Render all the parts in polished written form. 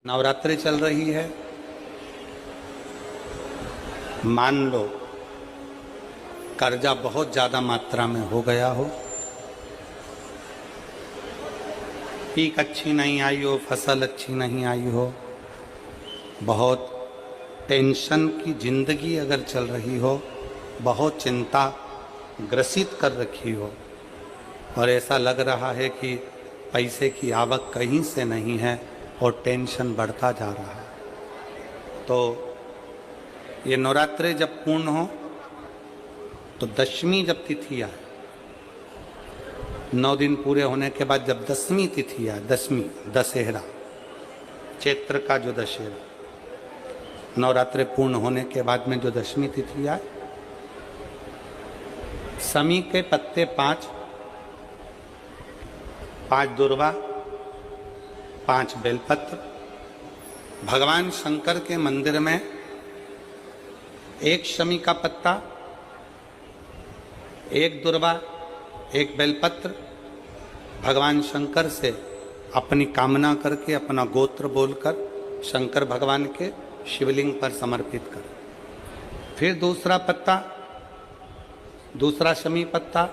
नवरात्रि चल रही है। मान लो कर्जा बहुत ज्यादा मात्रा में हो गया हो, पीक अच्छी नहीं आई हो, फसल अच्छी नहीं आई हो, बहुत टेंशन की जिंदगी अगर चल रही हो, बहुत चिंता ग्रसित कर रखी हो और ऐसा लग रहा है कि पैसे की आवक कहीं से नहीं है और टेंशन बढ़ता जा रहा है, तो ये नवरात्रि जब पूर्ण हो तो दशमी जब तिथि आए, 9 दिन पूरे होने के बाद जब दसवीं तिथि आए, दसवीं दशहरा, चैत्र का जो दशहरा, नवरात्रि पूर्ण होने के बाद में जो दशमी तिथि आए, समी के पत्ते 5 दुर्वा, 5 बेलपत्र, भगवान शंकर के मंदिर में 1 शमी का पत्ता, 1 दुर्वा, 1 बेलपत्र, भगवान शंकर से अपनी कामना करके, अपना गोत्र बोलकर शंकर भगवान के शिवलिंग पर समर्पित कर। फिर दूसरा पत्ता, दूसरा शमी पत्ता,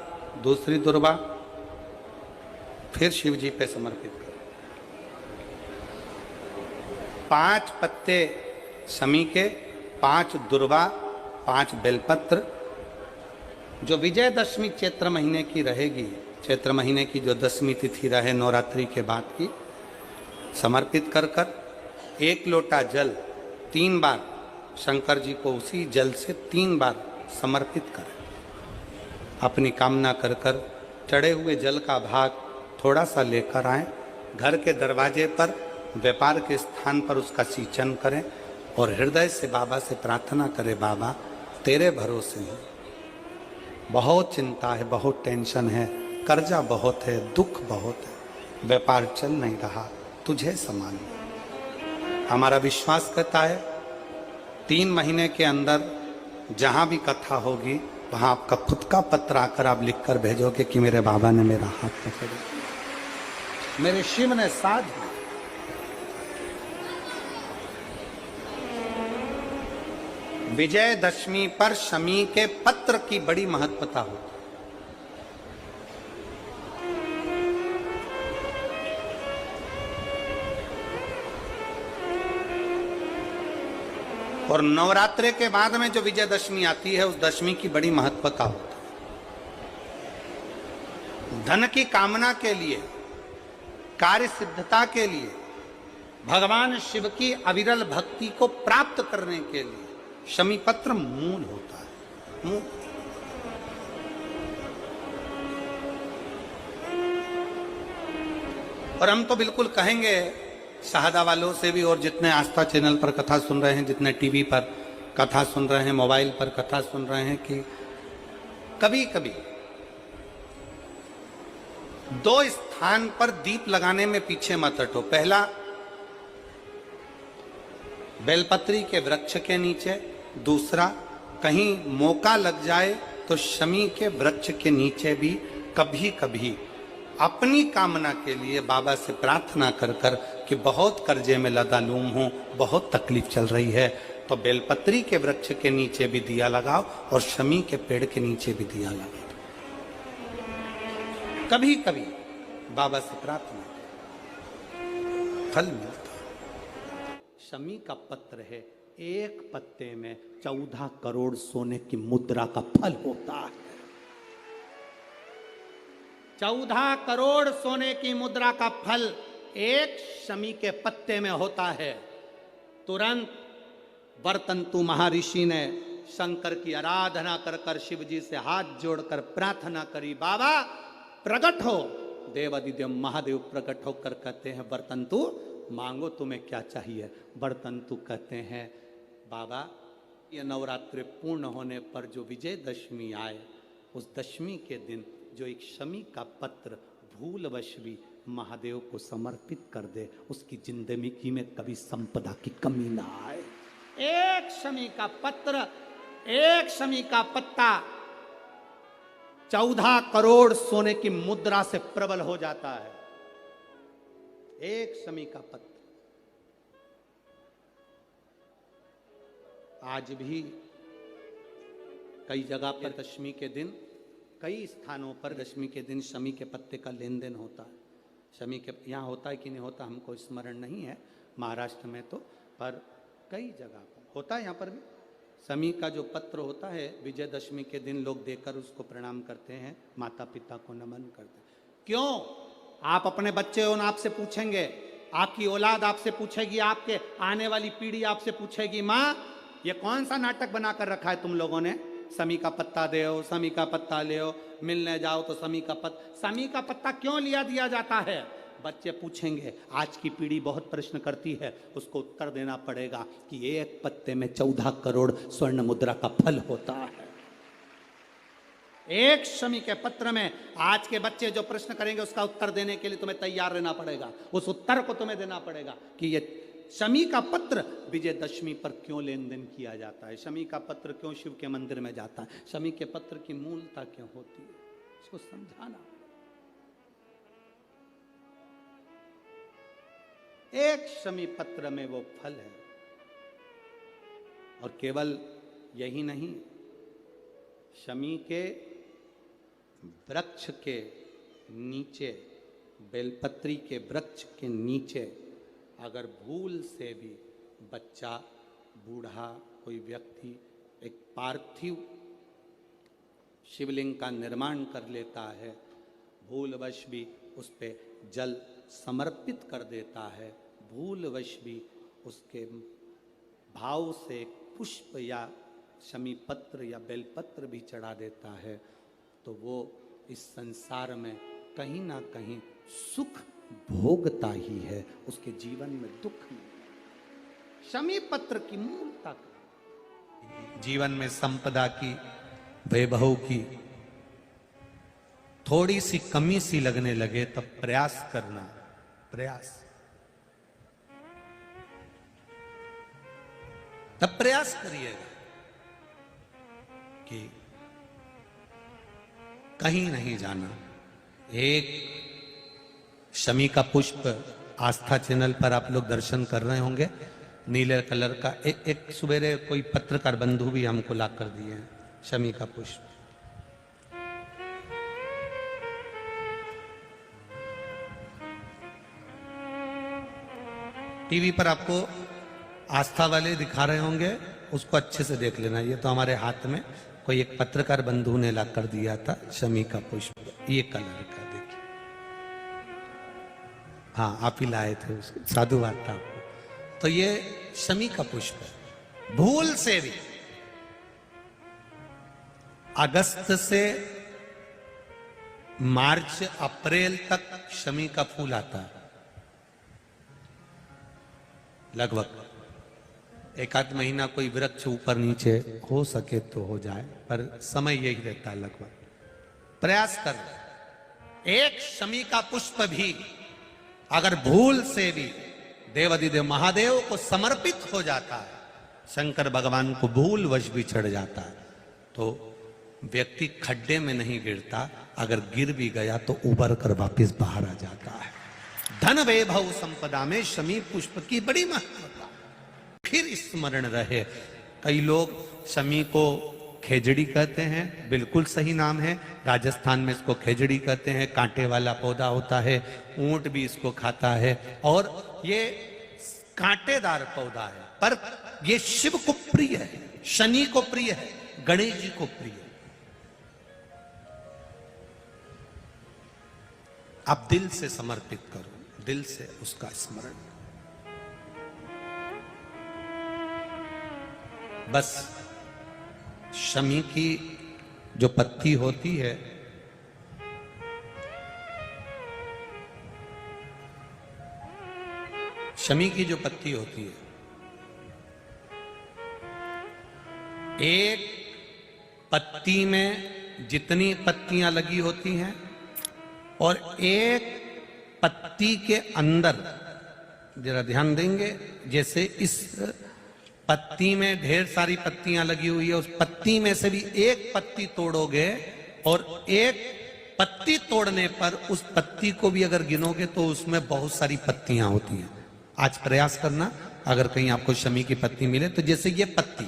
दूसरी दुर्वा, फिर शिव जी पे समर्पित कर। 5 पत्ते शमी के, 5 दुर्वा, 5 बेलपत्र, जो विजयदशमी चैत्र महीने की रहेगी, चैत्र महीने की जो दसवीं तिथि रहे नवरात्रि के बाद की, समर्पित कर कर 1 लोटा जल 3 बार शंकर जी को उसी जल से 3 बार समर्पित करें। अपनी कामना कर कर चढ़े हुए जल का भाग थोड़ा सा लेकर आएं, घर के दरवाजे पर, व्यापार के स्थान पर उसका सिंचन करें और हृदय से बाबा से प्रार्थना करें, बाबा तेरे भरोसे हैं, बहुत चिंता है, बहुत टेंशन है, कर्जा बहुत है, दुख बहुत है, व्यापार चल नहीं रहा, तुझे समान। हमारा विश्वास कहता है 3 महीने के अंदर जहां भी कथा होगी वहां आपका खुद का पत्र आकर आप लिखकर भेजोगे कि मेरे बाबा ने मेरा हाथ पकड़ा, मेरे शिव ने साथ दिया। विजयदशमी पर शमी के पत्र की बड़ी महत्वता होती है। और नवरात्रि के बाद में जो विजयदशमी आती है, उस दशमी की बड़ी महत्वता होती है। धन की कामना के लिए, कार्य सिद्धता के लिए, भगवान शिव की अविरल भक्ति को प्राप्त करने के लिए शमी पत्र मूल होता है, मूल। और हम तो बिल्कुल कहेंगे शहादा वालों से भी, और जितने आस्था चैनल पर कथा सुन रहे हैं, जितने टीवी पर कथा सुन रहे हैं, मोबाइल पर कथा सुन रहे हैं, कि कभी कभी 2 स्थान पर दीप लगाने में पीछे मत हटो। पहला, बेलपत्री के वृक्ष के नीचे। दूसरा, कहीं मौका लग जाए तो शमी के वृक्ष के नीचे भी कभी कभी अपनी कामना के लिए बाबा से प्रार्थना कर कर कि बहुत कर्जे में लदालूम हूं, बहुत तकलीफ चल रही है, तो बेलपत्री के वृक्ष के नीचे भी दिया लगाओ और शमी के पेड़ के नीचे भी दिया लगाओ। कभी कभी बाबा से प्रार्थना, फल मिलता है। शमी का पत्र है, 1 पत्ते में 14 करोड़ सोने की मुद्रा का फल होता है। 14 करोड़ सोने की मुद्रा का फल 1 शमी के पत्ते में होता है। तुरंत वर्तंतु महर्षि ने शंकर की आराधना कर कर शिव जी से हाथ जोड़कर प्रार्थना करी, बाबा प्रकट हो। देवादिदेव महादेव प्रकट होकर कहते हैं, वर्तंतु मांगो तुम्हें क्या चाहिए। वर्तंतु कहते हैं, बाबा ये नवरात्रि पूर्ण होने पर जो विजयदशमी आए, उस दशमी के दिन जो 1 शमी का पत्र भूलवश भी महादेव को समर्पित कर दे, उसकी जिंदगी में कभी संपदा की कमी ना आए। 1 शमी का पत्र, 1 शमी का पत्ता 14 करोड़ सोने की मुद्रा से प्रबल हो जाता है। 1 शमी का पत्र। आज भी कई जगह पर दशमी के दिन, कई स्थानों पर दशमी के दिन शमी के पत्ते का लेन देन होता है। शमी के यहाँ होता है कि नहीं होता हमको स्मरण नहीं है, महाराष्ट्र में तो, पर कई जगह पर होता है। यहाँ पर भी शमी का जो पत्र होता है विजयदशमी के दिन लोग देकर उसको प्रणाम करते हैं, माता पिता को नमन करते हैं। क्यों? आप अपने बच्चे हो, आपसे पूछेंगे, आपकी औलाद आपसे पूछेगी, आपके आने वाली पीढ़ी आपसे पूछेगी, माँ ये कौन सा नाटक बनाकर रखा है तुम लोगों ने? शमी का पत्ता दो, शमी का पत्ता ले, मिलने जाओ तो शमी का पत्ता क्यों लिया दिया जाता है? बच्चे पूछेंगे। आज की पीढ़ी बहुत प्रश्न करती है, उसको उत्तर देना पड़ेगा कि एक पत्ते में 14 करोड़ स्वर्ण मुद्रा का फल होता है। एक शमी के पत्र में आज के बच्चे जो प्रश्न करेंगे उसका उत्तर देने के लिए तुम्हें तैयार रहना पड़ेगा। उस उत्तर को तुम्हें देना पड़ेगा कि ये शमी का पत्र विजयदशमी पर क्यों लेन देन किया जाता है, शमी का पत्र क्यों शिव के मंदिर में जाता है, शमी के पत्र की मूलता क्यों होती है, इसको समझाना। एक शमी पत्र में वो फल है। और केवल यही नहीं, शमी के वृक्ष के नीचे, बेलपत्री के वृक्ष के नीचे अगर भूल से भी बच्चा, बूढ़ा, कोई व्यक्ति एक पार्थिव शिवलिंग का निर्माण कर लेता है, भूलवश भी उस पे जल समर्पित कर देता है, भूलवश भी उसके भाव से पुष्प या शमी पत्र या बेलपत्र भी चढ़ा देता है, तो वो इस संसार में कहीं ना कहीं सुख भोगता ही है, उसके जीवन में दुख नहीं। शमी पत्र की मूलता, जीवन में संपदा की, वैभव की थोड़ी सी कमी सी लगने लगे तब प्रयास करना, तब प्रयास करिएगा कि कहीं नहीं जाना। एक शमी का पुष्प आस्था चैनल पर आप लोग दर्शन कर रहे होंगे, नीले कलर का एक सुबेरे कोई पत्रकार बंधु भी हमको ला कर दिए हैं शमी का पुष्प। टीवी पर आपको आस्था वाले दिखा रहे होंगे, उसको अच्छे से देख लेना। ये तो हमारे हाथ में कोई एक पत्रकार बंधु ने ला कर दिया था शमी का पुष्प, ये कलर का, देखिए। हाँ, आप ही लाए थे उसको, साधुवाद था आपको। तो ये शमी का पुष्प है। भूल से भी अगस्त से मार्च अप्रैल तक शमी का फूल आता है, लगभग एक आध महीना कोई वृक्ष ऊपर नीचे हो सके तो हो जाए, पर समय यही रहता है लगभग। प्रयास कर। एक शमी का पुष्प भी अगर भूल से भी देवाधिदेव महादेव को समर्पित हो जाता है, शंकर भगवान को भूल वश भी चढ़ जाता है, तो व्यक्ति खड्डे में नहीं गिरता, अगर गिर भी गया तो उबर कर वापिस बाहर आ जाता है। धन वैभव संपदा में शमी पुष्प की बड़ी महत्वता फिर स्मरण रहे। कई लोग शमी को खेजड़ी कहते हैं, बिल्कुल सही नाम है, राजस्थान में इसको खेजड़ी कहते हैं। कांटे वाला पौधा होता है, ऊंट भी इसको खाता है, और ये कांटेदार पौधा है, पर ये शिव को प्रिय है, शनि को प्रिय है, गणेश जी को प्रिय है। आप दिल से समर्पित करो, दिल से उसका स्मरण। बस शमी की जो पत्ती होती है, शमी की जो पत्ती होती है, एक पत्ती में जितनी पत्तियां लगी होती हैं और एक पत्ती के अंदर, जरा ध्यान देंगे, जैसे इस पत्ती में ढेर सारी पत्तियां लगी हुई है, उस पत्ती में से भी एक पत्ती तोड़ोगे और एक पत्ती तोड़ने पर उस पत्ती को भी अगर गिनोगे तो उसमें बहुत सारी पत्तियां होती हैं। आज प्रयास करना, अगर कहीं आपको शमी की पत्ती मिले तो जैसे ये पत्ती,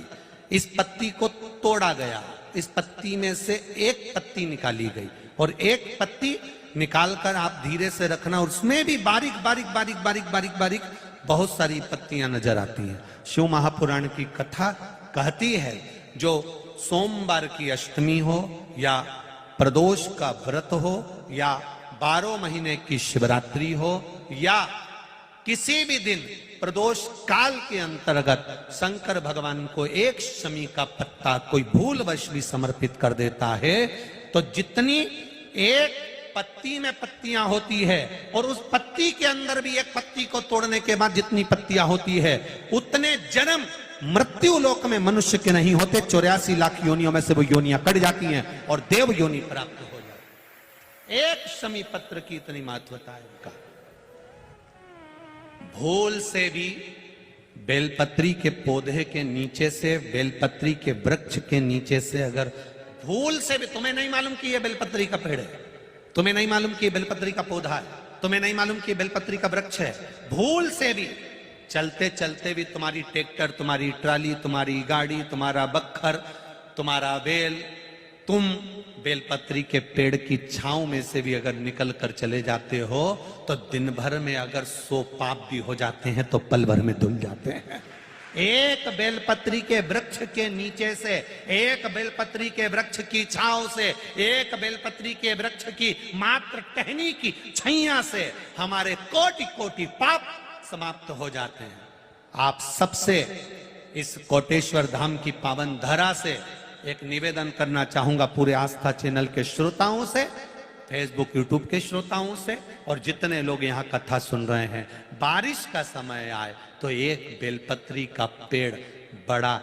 इस पत्ती को तोड़ा गया, इस पत्ती में से एक पत्ती निकाली गई और एक पत्ती निकालकर आप धीरे से रखना, और उसमें भी बारीक बारीक बारीक बारीक बारीक बारीक बहुत सारी पत्तियां नजर आती हैं। शिव महापुराण की कथा कहती है जो सोमवार की अष्टमी हो या प्रदोष का व्रत हो या 12 महीने की शिवरात्रि हो या किसी भी दिन प्रदोष काल के अंतर्गत शंकर भगवान को एक शमी का पत्ता कोई भूलवश भी समर्पित कर देता है तो जितनी एक पत्ती में पत्तियां होती है और उस पत्ती के अंदर भी एक पत्ती को तोड़ने के बाद जितनी पत्तियां होती है उतने जन्म मृत्यु लोक में मनुष्य के नहीं होते। 84 लाख योनियों में से वो योनियां कट जाती हैं और देव योनि प्राप्त हो जाती है। एक शमी पत्र की इतनी महत्वता है उनका। भूल से भी बेलपत्री के पौधे के नीचे से, बेलपत्री के वृक्ष के नीचे से अगर भूल से भी, तुम्हें नहीं मालूम कि यह बेलपत्री का पेड़ है, तुम्हें नहीं मालूम कि बेलपत्री का पौधा है, तुम्हें नहीं मालूम कि बेलपत्री का वृक्ष है, भूल से भी चलते चलते भी तुम्हारी ट्रैक्टर, तुम्हारी ट्राली, तुम्हारी गाड़ी, तुम्हारा बक्खर, तुम्हारा बेल, तुम बेलपत्री के पेड़ की छांव में से भी अगर निकल कर चले जाते हो तो दिन भर में अगर 100 पाप भी हो जाते हैं तो पल भर में धुल जाते हैं। एक बेलपत्री के वृक्ष के नीचे से, एक बेलपत्री के वृक्ष की छांव से, एक बेलपत्री के वृक्ष की मात्र टहनी की छैया से हमारे कोटि कोटि पाप समाप्त हो जाते हैं। आप सबसे इस कोटेश्वर धाम की पावन धरा से एक निवेदन करना चाहूंगा, पूरे आस्था चैनल के श्रोताओं से, फेसबुक यूट्यूब के श्रोताओं से और जितने लोग यहाँ कथा सुन रहे हैं, बारिश का समय आए तो एक बेलपत्री का पेड़ बड़ा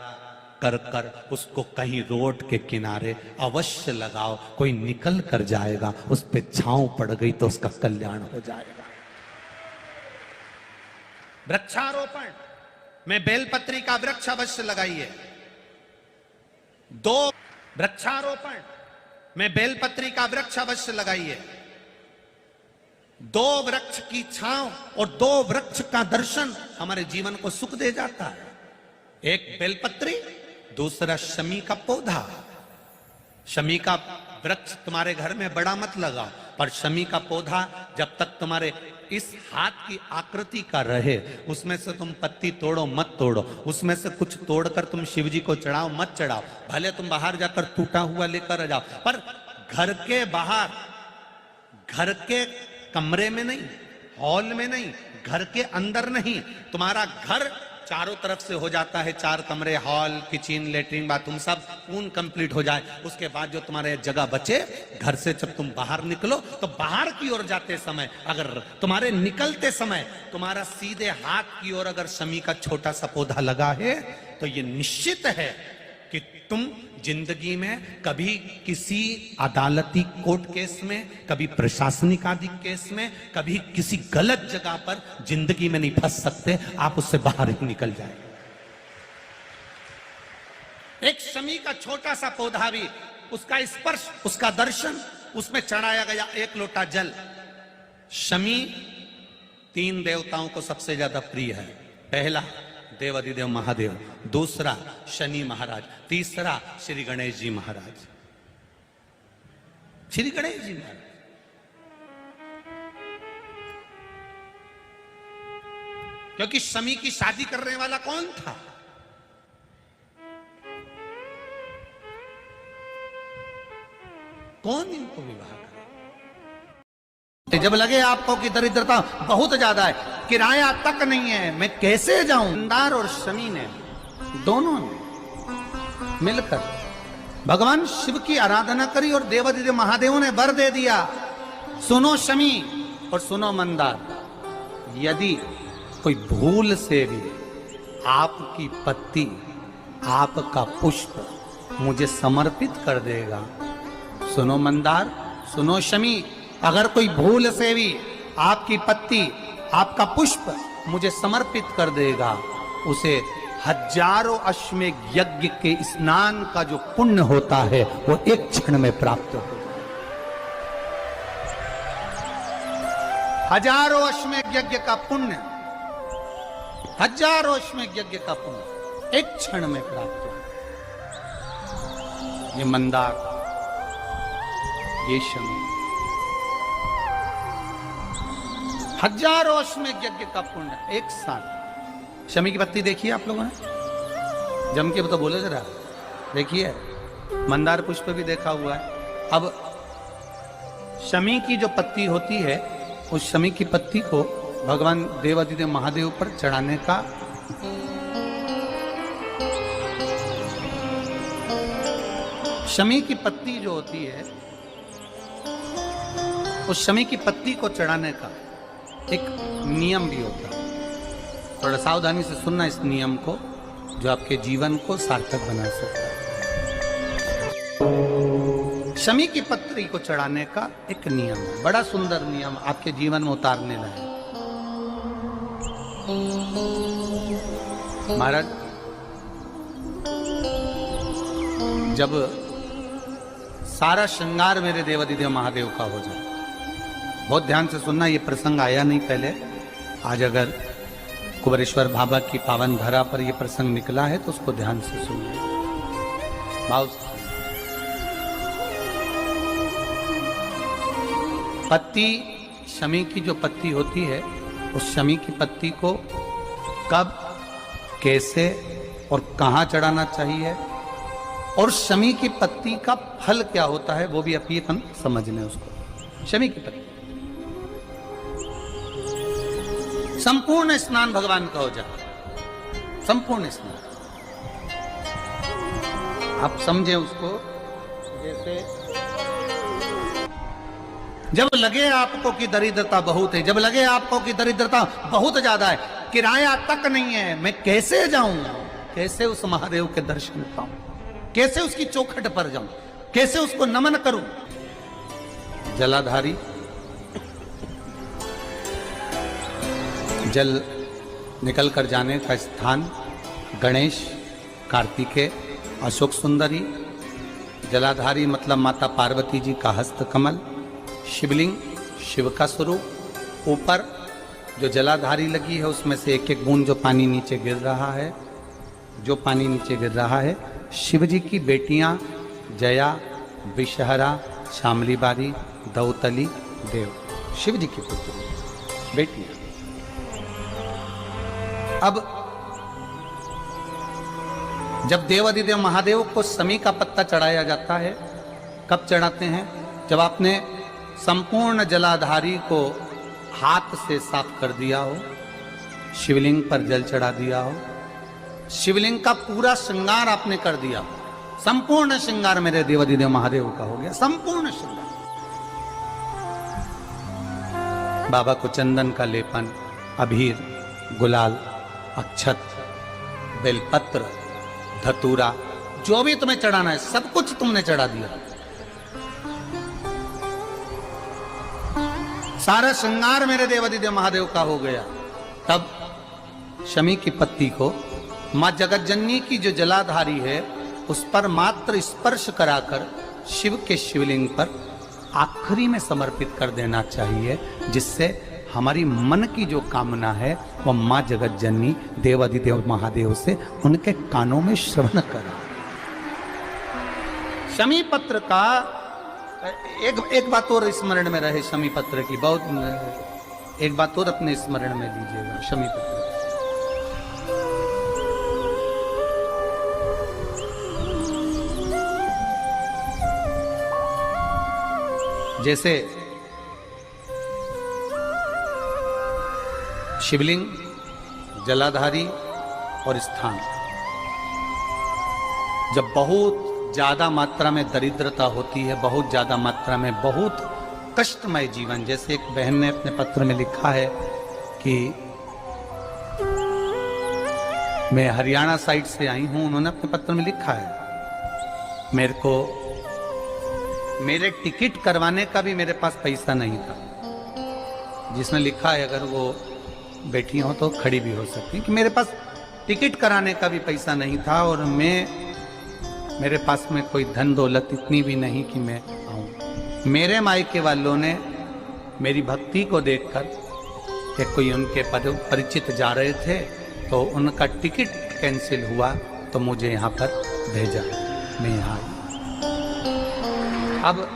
कर कर उसको कहीं रोड के किनारे अवश्य लगाओ। कोई निकल कर जाएगा, उस पे छांव पड़ गई तो उसका कल्याण हो जाएगा। वृक्षारोपण में बेलपत्री का वृक्ष अवश्य लगाइए। 2 वृक्षारोपण में बेलपत्री का वृक्ष अवश्य लगाइए। 2 वृक्ष की छांव और 2 वृक्ष का दर्शन हमारे जीवन को सुख दे जाता है। एक बेलपत्री, दूसरा शमी का पौधा। शमी का वृक्ष तुम्हारे घर में बड़ा मत लगाओ, पर शमी का पौधा जब तक तुम्हारे इस हाथ की आकृति का रहे, उसमें से तुम पत्ती तोड़ो मत तोड़ो, उसमें से कुछ तोड़कर तुम शिव जी को चढ़ाओ मत चढ़ाओ। भले तुम बाहर जाकर टूटा हुआ लेकर आ जाओ, पर घर के बाहर, घर के कमरे में नहीं, हॉल में नहीं, घर के अंदर नहीं। तुम्हारा घर चारों तरफ से हो जाता है, 4 कमरे, हॉल, किचन, लेटरिन, बाथरूम सब पूर्ण कंप्लीट हो जाए, उसके बाद जो तुम्हारे जगह बचे, घर से जब तुम बाहर निकलो तो बाहर की ओर जाते समय अगर तुम्हारे निकलते समय तुम्हारा सीधे हाथ की ओर अगर शमी का छोटा सा पौधा लगा है तो ये निश्चित है कि तुम जिंदगी में कभी किसी अदालती कोर्ट केस में, कभी प्रशासनिक आदि केस में, कभी किसी गलत जगह पर जिंदगी में नहीं फंस सकते। आप उससे बाहर ही निकल जाए। एक शमी का छोटा सा पौधा भी, उसका स्पर्श, उसका दर्शन, उसमें चढ़ाया गया 1 लोटा जल। शमी 3 देवताओं को सबसे ज्यादा प्रिय है। पहला देवाधिदेव महादेव, दूसरा शनि महाराज, तीसरा श्री गणेश जी महाराज। श्री गणेश जी महाराज क्योंकि शमी की शादी करने वाला कौन था? कौन इनको विवाह करे? जब लगे आपको कि दरिद्रता बहुत ज्यादा है, किराया तक नहीं है, मैं कैसे जाऊं, मंदार और शमी ने दोनों ने मिलकर भगवान शिव की आराधना करी और देवाधिदेव महादेव ने वर दे दिया, सुनो शमी और सुनो मंदार, यदि कोई भूल से भी आपकी पत्ती, आपका पुष्प मुझे समर्पित कर देगा, सुनो मंदार, सुनो शमी, अगर कोई भूल से भी आपकी पत्ती, आपका पुष्प मुझे समर्पित कर देगा, उसे हजारों अश्वमेध यज्ञ के स्नान का जो पुण्य होता है वो एक क्षण में प्राप्त हो जाए। हजारों अश्वमेध यज्ञ का पुण्य, हजारों अश्वमेध यज्ञ का पुण्य एक क्षण में प्राप्त हो। ये मंदार, ये शमी, हजारों में यज्ञ का पुण्य एक साथ। शमी की पत्ती देखी है आप लोगों ने? जम के तो बोले जरा, देखिए। मंदार पुष्प भी देखा हुआ है। अब शमी की जो पत्ती होती है, उस शमी की पत्ती को भगवान देवादिदेव महादेव पर चढ़ाने का शमी की पत्ती जो होती है, उस शमी की पत्ती को चढ़ाने का एक नियम भी होता है। थोड़ा सावधानी से सुनना इस नियम को, जो आपके जीवन को सार्थक बना सकता है। शमी की पत्री को चढ़ाने का एक नियम है, बड़ा सुंदर नियम, आपके जीवन में उतारने लायक। महाराज, जब सारा श्रृंगार मेरे देवादिदेव महादेव का हो जाए, बहुत ध्यान से सुनना, ये प्रसंग आया नहीं पहले, आज अगर कुबेरेश्वर बाबा की पावन धरा पर यह प्रसंग निकला है तो उसको ध्यान से सुनिए। भाव पत्ती, शमी की जो पत्ती होती है, उस शमी की पत्ती को कब, कैसे और कहां चढ़ाना चाहिए, और शमी की पत्ती का फल क्या होता है, वो भी अभी हम समझ लें उसको। शमी की पत्ती, संपूर्ण स्नान भगवान का हो जाए, संपूर्ण स्नान। आप समझे उसको, जैसे जब लगे आपको कि दरिद्रता बहुत है, जब लगे आपको कि दरिद्रता बहुत ज्यादा है, किराया तक नहीं है, मैं कैसे जाऊं, कैसे उस महादेव के दर्शन पाऊं, कैसे उसकी चौखट पर जाऊं, कैसे उसको नमन करूं। जलाधारी, जल निकल कर जाने का स्थान, गणेश, कार्तिकेय, अशोक सुंदरी। जलाधारी मतलब माता पार्वती जी का हस्त कमल, शिवलिंग, शिव का स्वरूप। ऊपर जो जलाधारी लगी है उसमें से एक एक बूंद जो पानी नीचे गिर रहा है, जो पानी नीचे गिर रहा है, शिव जी की बेटियां जया, विषहरा, शामली बारी, दौतली, देव, शिव जी की पुत्री बेटियां। अब जब देवादिदेव महादेव को शमी का पत्ता चढ़ाया जाता है, कब चढ़ाते हैं? जब आपने संपूर्ण जलाधारी को हाथ से साफ कर दिया हो, शिवलिंग पर जल चढ़ा दिया हो, शिवलिंग का पूरा श्रृंगार आपने कर दिया, संपूर्ण श्रृंगार मेरे देवादिदेव महादेव का हो गया, संपूर्ण श्रृंगार। बाबा को चंदन का लेपन, अबीर, गुलाल, अक्षत, बेलपत्र, धतूरा, जो भी तुम्हें चढ़ाना है सब कुछ तुमने चढ़ा दिया। सारा श्रृंगार मेरे देवादिदेव महादेव का हो गया। तब शमी की पत्ती को मां जगतजननी की जो जलाधारी है उस पर मात्र स्पर्श कराकर शिव के शिवलिंग पर आखिरी में समर्पित कर देना चाहिए, जिससे हमारी मन की जो कामना है वह मां जगतजननी देवादिदेव महादेव से उनके कानों में श्रवण करा। शमी पत्र का एक बात और स्मरण में रहे, शमी पत्र की बहुत एक बात और अपने स्मरण में लीजिएगा। शमी पत्र जैसे शिवलिंग, जलाधारी और स्थान, जब बहुत ज्यादा मात्रा में दरिद्रता होती है, बहुत ज्यादा मात्रा में बहुत कष्टमय जीवन, जैसे एक बहन ने अपने पत्र में लिखा है कि मैं हरियाणा साइड से आई हूं, उन्होंने अपने पत्र में लिखा है मेरे को मेरे टिकट करवाने का भी मेरे पास पैसा नहीं था। जिसने लिखा है अगर वो बैठी हो तो खड़ी भी हो सकती कि मेरे पास टिकट कराने का भी पैसा नहीं था और मेरे पास में कोई धन दौलत इतनी भी नहीं कि मैं आऊं। मेरे मायके वालों ने मेरी भक्ति को देखकर कि कोई उनके परिचित जा रहे थे तो उनका टिकट कैंसिल हुआ तो मुझे यहाँ पर भेजा, मैं यहाँ आई। अब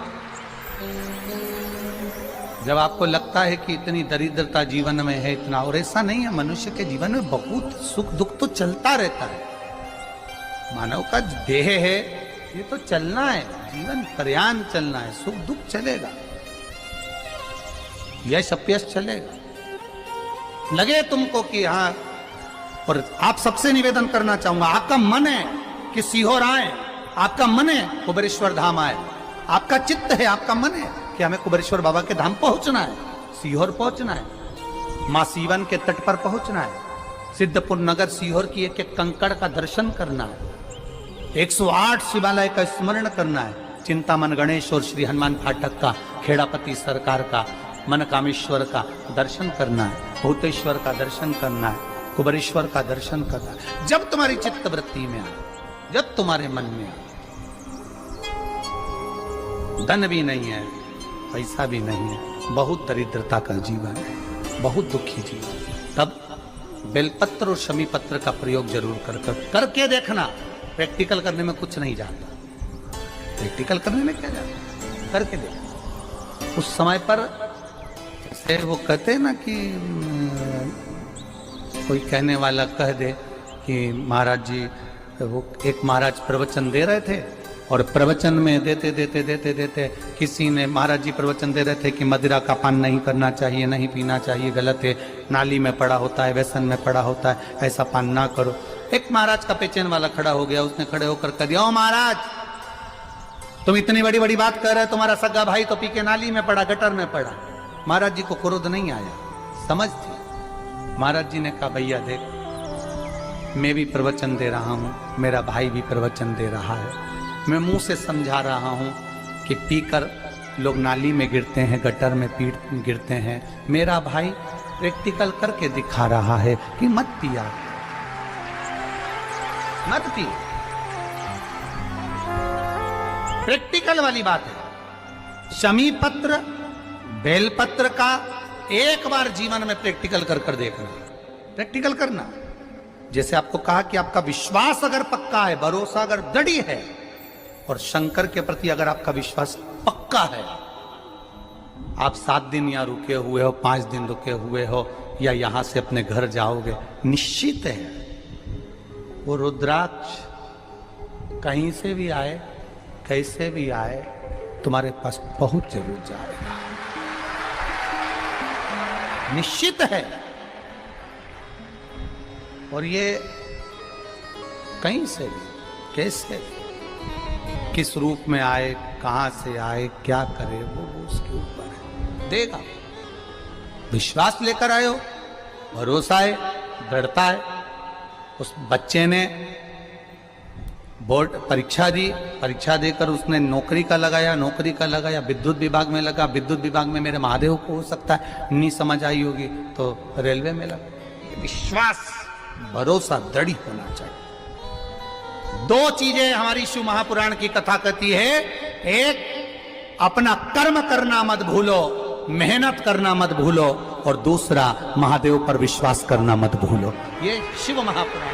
जब आपको लगता है कि इतनी दरिद्रता जीवन में है इतना, और ऐसा नहीं है, मनुष्य के जीवन में बहुत सुख दुख तो चलता रहता है। मानव का देह है, ये तो चलना है, जीवन पर्यान चलना है, सुख दुख चलेगा, यश अपयश चलेगा। लगे तुमको कि हाँ, और आप सबसे निवेदन करना चाहूंगा, आपका मन है कि सीहोर आए, आपका मन है कुबेरेश्वर धाम आए, आपका चित्त है, आपका मन है कि हमें कुबेरेश्वर बाबा के धाम पहुंचना है, सीहोर पहुंचना है, मां सीवन के तट पर पहुंचना है, सिद्धपुर नगर सीहोर की एक एक कंकड़ का दर्शन करना है, 108 शिवालय का स्मरण करना है, चिंतामन गणेश और श्री हनुमान फाटक का, खेड़ापति सरकार का, मनकामेश्वर का दर्शन करना है, भूतेश्वर का दर्शन करना है, कुबेरेश्वर का दर्शन करना है। जब तुम्हारी चित्त वृत्ति में आए, जब तुम्हारे मन में आए, धन भी नहीं है, पैसा भी नहीं है, बहुत दरिद्रता का जीवन है, बहुत दुखी जीवन, तब बेलपत्र और शमी पत्र का प्रयोग जरूर करके देखना। प्रैक्टिकल करने में कुछ नहीं जाता, प्रैक्टिकल करने में क्या जाता, करके देखो। उस समय पर जैसे वो कहते हैं ना कि कोई कहने वाला कह दे कि महाराज जी, वो एक महाराज प्रवचन दे रहे थे और प्रवचन में देते देते देते देते किसी ने, महाराज जी प्रवचन दे रहे थे कि मदिरा का पान नहीं करना चाहिए, नहीं पीना चाहिए, गलत है, नाली में पड़ा होता है, व्यसन में पड़ा होता है, ऐसा पान ना करो। एक महाराज का पेचेन वाला खड़ा हो गया, उसने खड़े होकर कह दिया, ओ महाराज तुम इतनी बड़ी बड़ी बात कर रहे हो, तुम्हारा सगा भाई तो पी के नाली में पड़ा, गटर में पड़ा। महाराज जी को क्रोध नहीं आया, समझ थी। महाराज जी ने कहा, भैया देख, मैं भी प्रवचन दे रहा हूँ, मेरा भाई भी प्रवचन दे रहा है, मैं मुंह से समझा रहा हूँ कि पीकर लोग नाली में गिरते हैं, गटर में गिरते हैं, मेरा भाई प्रैक्टिकल करके दिखा रहा है कि मत पिया, मत पी। प्रैक्टिकल वाली बात है। शमी पत्र, बेलपत्र का एक बार जीवन में प्रैक्टिकल कर देखना, प्रैक्टिकल करना। जैसे आपको कहा कि आपका विश्वास अगर पक्का है, भरोसा अगर दृढ़ है, और शंकर के प्रति अगर आपका विश्वास पक्का है, आप 7 दिन यहाँ रुके हुए हो, 5 दिन रुके हुए हो, या यहां से अपने घर जाओगे, निश्चित है वो रुद्राक्ष कहीं से भी आए, कैसे भी आए, तुम्हारे पास पहुंच जरूर जाएगा, निश्चित है। और ये कहीं से भी, कैसे भी, किस रूप में आए, कहां से आए, क्या करे, वो उसके ऊपर है, देगा। विश्वास लेकर आए हो, भरोसा है, दृढ़ता है। उस बच्चे ने बोर्ड परीक्षा दी, परीक्षा देकर उसने नौकरी का लगाया, विद्युत विभाग में लगा, विद्युत विभाग में मेरे महादेव को हो सकता है नहीं समझ आई होगी तो रेलवे में लगा। विश्वास, भरोसा दृढ़ होना चाहिए। 2 चीजें हमारी शिव महापुराण की कथा कहती है, एक अपना कर्म करना मत भूलो, मेहनत करना मत भूलो, और दूसरा महादेव पर विश्वास करना मत भूलो। ये शिव महापुराण